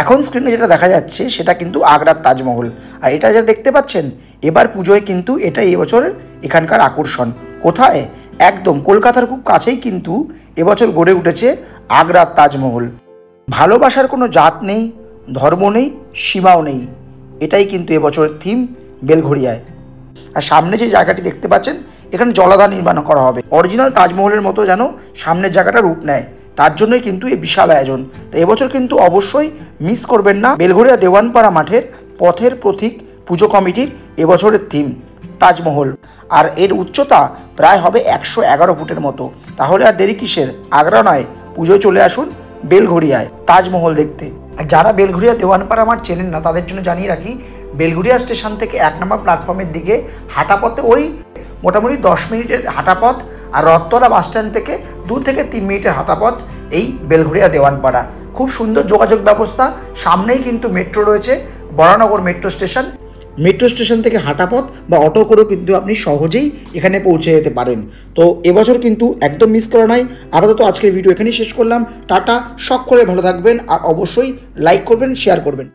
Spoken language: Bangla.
এখন স্ক্রিনে যেটা দেখা যাচ্ছে সেটা কিন্তু আগ্রার তাজমহল। আর এটা যা দেখতে পাচ্ছেন এবার পুজোয় কিন্তু এটাই এবছরের এখানকার আকর্ষণ। কোথায়? একদম কলকাতার খুব কাছেই কিন্তু এবছর গড়ে উঠেছে আগ্রার তাজমহল। ভালোবাসার কোনো জাত নেই, ধর্ম নেই, সীমাও নেই, এটাই কিন্তু এবছরের থিম বেলঘড়িয়ায়। আর সামনে যে জায়গাটি দেখতে পাচ্ছেন এখানে জলাধার নির্মাণ করা হবে, অরিজিনাল তাজমহলের মতো যেন সামনের জায়গাটা রূপ নেয়, তার জন্যই কিন্তু এই বিশাল আয়োজন। তো এবছর কিন্তু অবশ্যই মিস করবেন না বেলঘড়িয়া দেওয়ানপাড়া মাঠের পথের প্রতীক পুজো কমিটির এবছরের থিম তাজমহল। আর এর উচ্চতা প্রায় হবে 111 ফুটের মতো। তাহলে আর দেরি কিসের? আগ্রা নয়, পুজোয় চলে আসুন বেলঘড়িয়ায় তাজমহল দেখতে। আর যারা বেলঘড়িয়া দেওয়ানপাড়া মাঠ চেনেন না তাদের জন্য জানিয়ে রাখি, বেলঘড়িয়া স্টেশন থেকে 1 নম্বর প্ল্যাটফর্মের দিকে হাঁটা পথে ওই মোটামুটি 10 মিনিটের হাঁটা পথ, আর রথতলা বাসস্ট্যান্ড থেকে 2 থেকে 3 মিনিটের হাঁটা পথ এই বেলঘড়িয়া দেওয়ানপাড়া। খুব সুন্দর যোগাযোগ ব্যবস্থা, সামনেই কিন্তু মেট্রো রয়েছে, Baranagar metro station. Metro station থেকে হাঁটা পথ বা অটো করেও কিন্তু আপনি সহজেই এখানে পৌঁছে যেতে পারেন। তো এবছর কিন্তু একদম মিস করা নয়। আপাতত আজকের ভিডিও এখানেই শেষ করলাম। টাটা, সকলে ভালো থাকবেন আর অবশ্যই লাইক করবেন, শেয়ার করবেন।